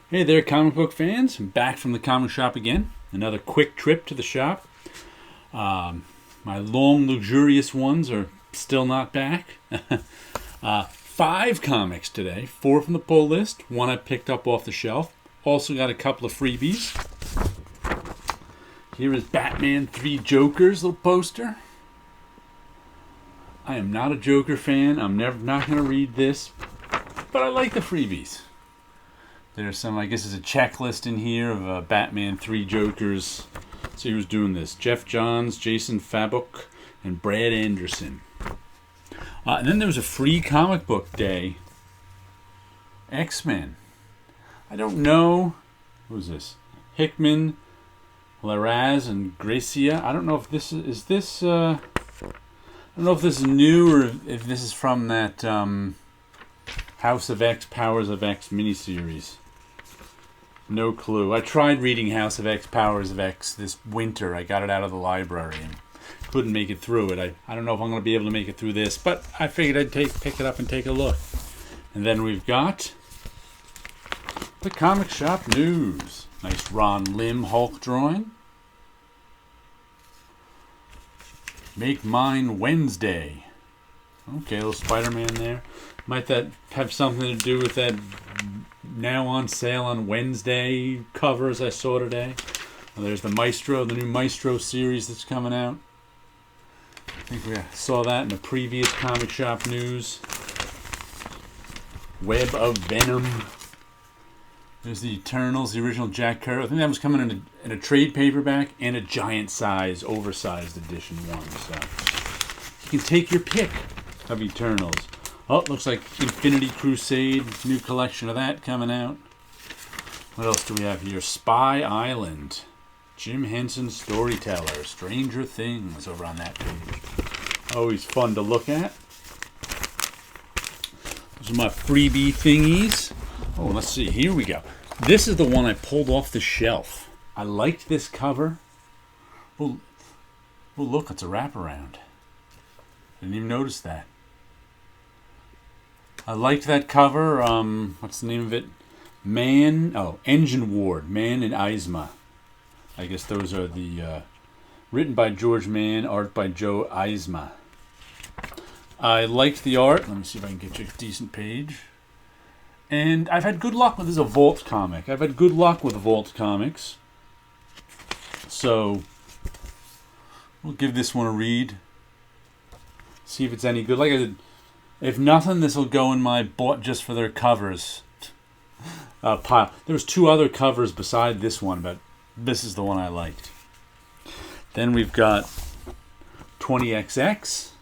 Hey there, comic book fans. I'm back from the comic shop again. Another quick trip to the shop. My long, luxurious ones are still not back. 5 comics today. 4 from the pull list. 1 I picked up off the shelf. Also got a couple of freebies. Here is Batman 3 Jokers little poster. I am not a Joker fan. I'm not going to read this. But I like the freebies. There's some, I guess there's a checklist in here of Batman 3 Jokers. Let's see who's doing this. Jeff Johns, Jason Fabok, and Brad Anderson. And then there was a free comic book day. X-Men. I don't know. Who's this? Hickman, Larraz, and Gracia. I don't know if this is this. I don't know if this is new or if this is from that House of X, Powers of X miniseries. No clue. I tried reading House of X, Powers of X this winter. I got it out of the library and couldn't make it through it. I don't know if I'm going to be able to make it through this, but I figured I'd pick it up and take a look. And then we've got the comic shop news. Nice Ron Lim Hulk drawing. Make Mine Wednesday. Okay, a little Spider-Man there. Might that have something to do with that now on sale on Wednesday covers I saw today? Well, there's the Maestro, the new Maestro series that's coming out. I think we saw that in the previous comic shop news. Web of Venom. There's the Eternals, the original Jack Kirby. I think that was coming in a trade paperback and a giant size, oversized edition one. So you can take your pick of Eternals. Oh, looks like Infinity Crusade, new collection of that coming out. What else do we have here? Spy Island. Jim Henson Storyteller. Stranger Things over on that page. Always fun to look at. Those are my freebie thingies. Oh, let's see. Here we go. This is the one I pulled off the shelf. I liked this cover. Oh, look, it's a wraparound. Didn't even notice that. I liked that cover. What's the name of it? Engine Ward. Man and Eisma. I guess those are the written by George Mann, art by Joe Eisma. I liked the art. Let me see if I can get you a decent page. And I've had good luck with this. Is a Vault comic. I've had good luck with Vault comics. So we'll give this one a read. See if it's any good. Like I said, if nothing, this will go in my bought just for their covers pile. There was 2 other covers beside this one, but this is the one I liked. Then we've got 20XX.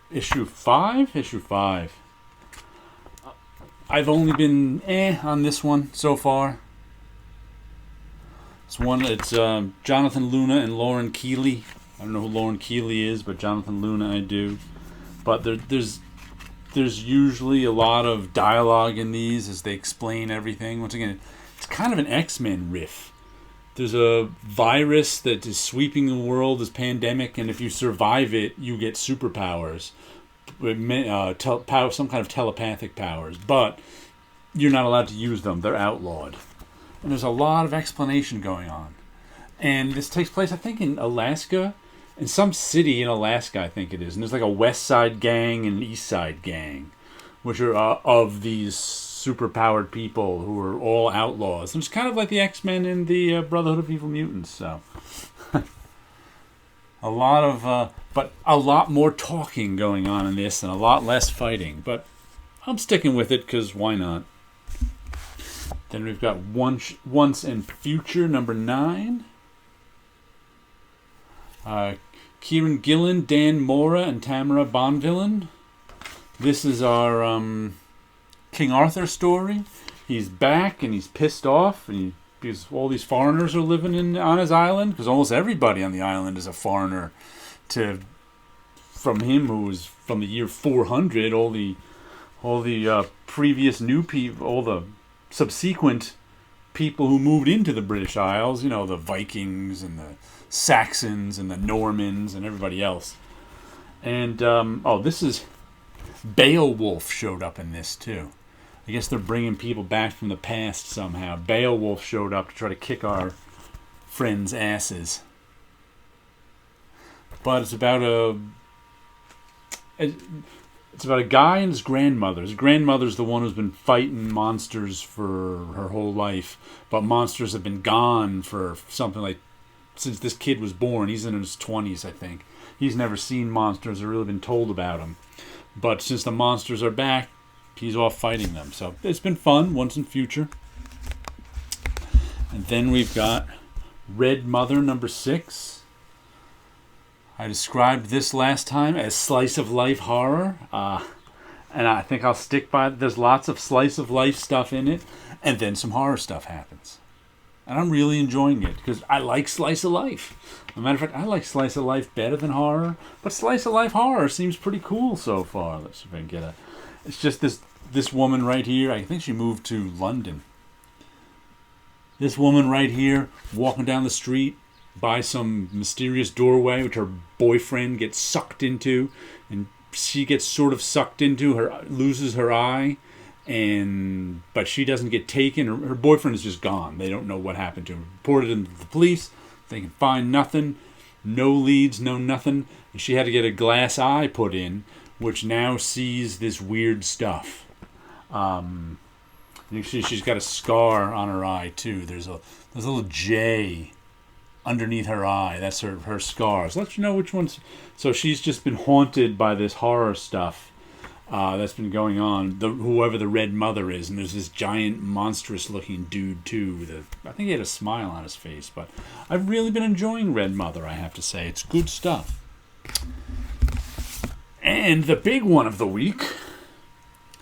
Issue 5. I've only been on this one so far. It's Jonathan Luna and Lauren Keeley. I don't know who Lauren Keeley is, but Jonathan Luna I do. But there's usually a lot of dialogue in these as they explain everything. Once again, it's kind of an X-Men riff. There's a virus that is sweeping the world, this pandemic, and if you survive it, you get superpowers. Some kind of telepathic powers. But you're not allowed to use them. They're outlawed. And there's a lot of explanation going on. And this takes place, I think, in Alaska. In some city in Alaska, I think it is. And there's like a West Side gang and an East Side gang, which are of these superpowered people who are all outlaws. And it's kind of like the X-Men and the Brotherhood of Evil Mutants. So a lot more talking going on in this and a lot less fighting. But I'm sticking with it because why not? Then we've got Once and Future, number 9. Kieran Gillen, Dan Mora, and Tamara Bonvillain. This is our King Arthur story. He's back and he's pissed off because all these foreigners are living on his island. Because almost everybody on the island is a foreigner from him, who was from the year 400. All the previous new people, all the subsequent people who moved into the British Isles. You know, the Vikings and the Saxons and the Normans and everybody else. And this is Beowulf showed up in this too. I guess they're bringing people back from the past somehow. Beowulf showed up to try to kick our friends' asses. But it's about a guy and his grandmother. His grandmother's the one who's been fighting monsters for her whole life, but monsters have been gone for something like since this kid was born. He's in his 20s, I think. He's never seen monsters or really been told about them. But since the monsters are back, he's off fighting them. So it's been fun, once in future. And then we've got Red Mother number 6. I described this last time as slice of life horror. And I think I'll stick by it. There's lots of slice of life stuff in it. And then some horror stuff happens. And I'm really enjoying it because I like slice of life. As a matter of fact, I like slice of life better than horror. But slice of life horror seems pretty cool so far. Let's see if I can get a... It's just this woman right here. I think she moved to London. This woman right here walking down the street by some mysterious doorway which her boyfriend gets sucked into, and she gets sort of sucked into, loses her eye, but she doesn't get taken. Her boyfriend is just gone. They don't know what happened to him. Reported him to the police. They can find nothing. No leads, no nothing. And she had to get a glass eye put in, which now sees this weird stuff. She's got a scar on her eye too. There's a little J underneath her eye. That's her scar. So let you know which one's. So she's just been haunted by this horror stuff that's been going on. Whoever the Red Mother is, and there's this giant, monstrous-looking dude too. I think he had a smile on his face. But I've really been enjoying Red Mother. I have to say, it's good stuff. And the big one of the week,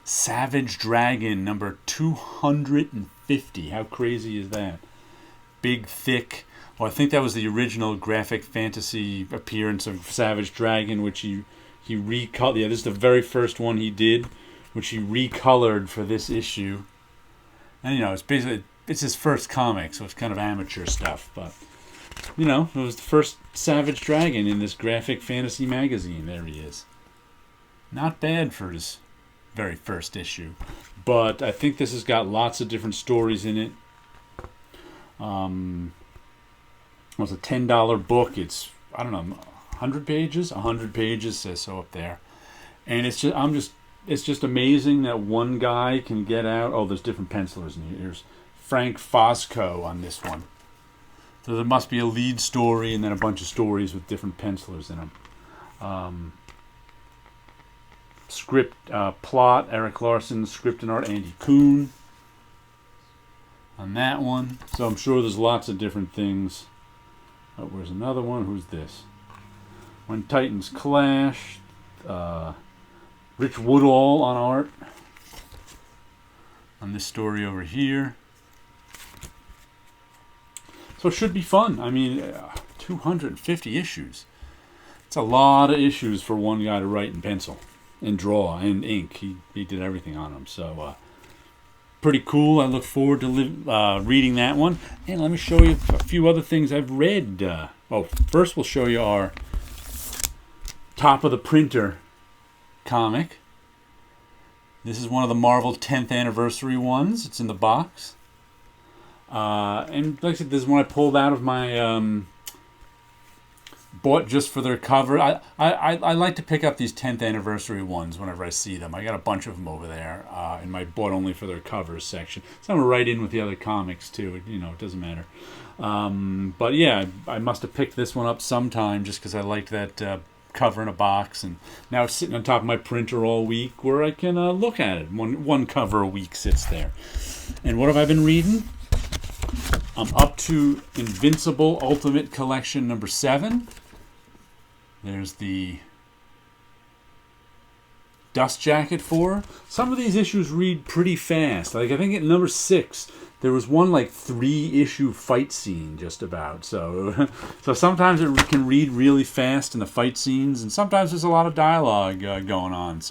Savage Dragon number 250. How crazy is that? Big, thick. Well, I think that was the original graphic fantasy appearance of Savage Dragon, which he recolored. Yeah, this is the very first one he did, which he recolored for this issue. And it's his first comic, so it's kind of amateur stuff. But it was the first Savage Dragon in this graphic fantasy magazine. There he is. Not bad for his very first issue, but I think this has got lots of different stories in it. It's a $10 book. It's 100 pages. 100 pages says so up there, and it's just amazing that one guy can get out. Oh, there's different pencilers in here. Here's Frank Fosco on this one. So there must be a lead story and then a bunch of stories with different pencilers in them. Script, plot, Eric Larson. Script and art, Andy Kuhn. On that one. So I'm sure there's lots of different things. Oh, where's another one? Who's this? When Titans Clash. Rich Woodall on art. On this story over here. So it should be fun. 250 issues. It's a lot of issues for one guy to write in pencil. And draw and ink. He did everything on them. So pretty cool. I look forward to reading that one. And let me show you a few other things I've read. First we'll show you our Top of the Printer comic. This is one of the Marvel 10th anniversary ones. It's in the box. And like I said, this is one I pulled out of my bought just for their cover. I like to pick up these 10th anniversary ones whenever I see them. I got a bunch of them over there in my bought only for their covers section. Some are right in with the other comics too. It doesn't matter. But yeah, I must have picked this one up sometime just because I liked that cover in a box. And now it's sitting on top of my printer all week where I can look at it. One cover a week sits there. And what have I been reading? I'm up to Invincible Ultimate Collection number 7. There's the dust jacket for her. Some of these issues read pretty fast. Like I think at number 6, there was one like 3-issue fight scene just about. So sometimes it can read really fast in the fight scenes, and sometimes there's a lot of dialogue going on.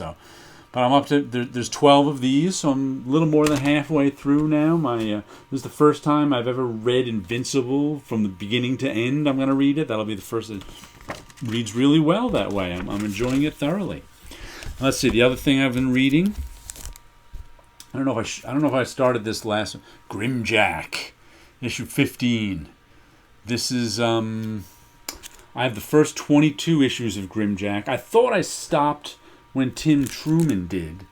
But I'm up to, there's 12 of these, so I'm a little more than halfway through now. This is the first time I've ever read Invincible from the beginning to end. I'm going to read it. That'll be the first. It reads really well that way. I'm enjoying it thoroughly. Let's see, the other thing I've been reading I don't know if I started this last one. Grimjack, issue 15. This is I have the first 22 issues of Grimjack. I thought I stopped when Tim Truman did,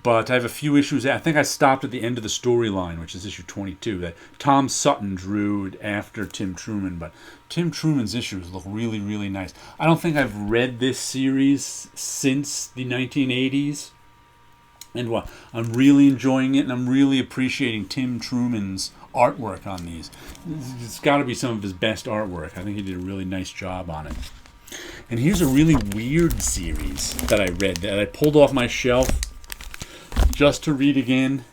but I have a few issues. I think I stopped at the end of the storyline, which is issue 22, that Tom Sutton drew after Tim Truman. But Tim Truman's issues look really, really nice. I don't think I've read this series since the 1980s. And I'm really enjoying it, and I'm really appreciating Tim Truman's artwork on these. It's got to be some of his best artwork. I think he did a really nice job on it. And here's a really weird series that I read, that I pulled off my shelf just to read again,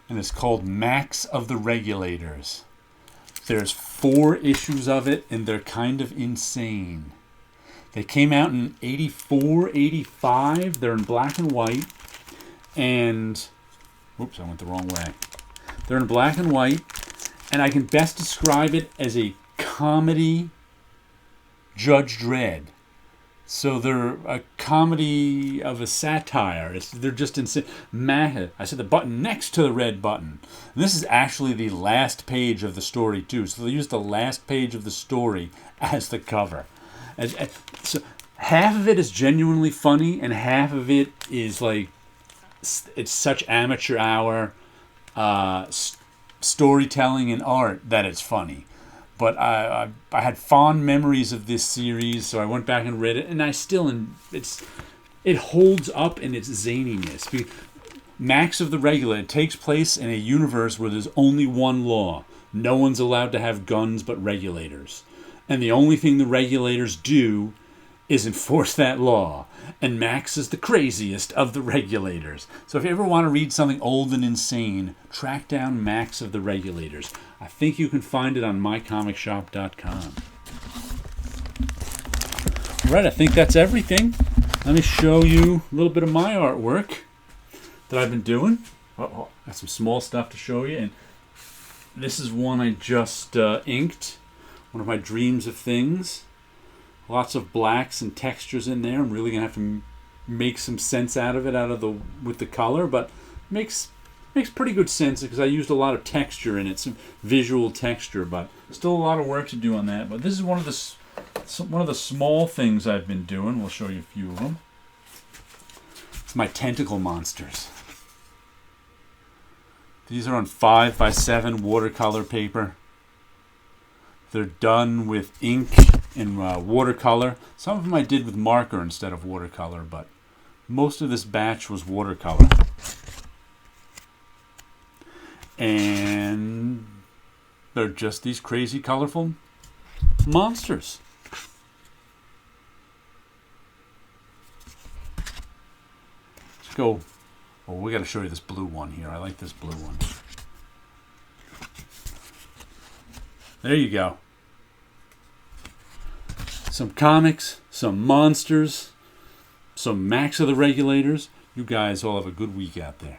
and it's called Max of the Regulators. There's 4 issues of it, and they're kind of insane. They came out in 84, 85. They're in black and white. And, oops, I went the wrong way. They're in black and white, and I can best describe it as a comedy Judge Dredd. So they're a comedy of a satire. They're just insane. I said the button next to the red button. And this is actually the last page of the story, too. So they used the last page of the story as the cover. So half of it is genuinely funny, and half of it is like, it's such amateur hour storytelling and art that it's funny. But I had fond memories of this series, so I went back and read it, and it holds up in its zaniness. Max of the Regulator takes place in a universe where there's only one law. No one's allowed to have guns but regulators. And the only thing the regulators do is enforce that law. And Max is the craziest of the regulators. So if you ever want to read something old and insane, track down Max of the Regulators. I think you can find it on mycomicshop.com. All right, I think that's everything. Let me show you a little bit of my artwork that I've been doing. Got some small stuff to show you. And this is one I just inked. One of my dreams of things. Lots of blacks and textures in there. I'm really gonna have to make some sense out of it, with the color, but makes pretty good sense because I used a lot of texture in it, some visual texture, but still a lot of work to do on that. But this is one of the small things I've been doing. We'll show you a few of them. It's my tentacle monsters. These are on 5x7 watercolor paper. They're done with ink and watercolor. Some of them I did with marker instead of watercolor, but most of this batch was watercolor. And they're just these crazy, colorful monsters. Let's go. Oh, we got to show you this blue one here. I like this blue one. There you go. Some comics, some monsters, some Max of the Regulators. You guys all have a good week out there.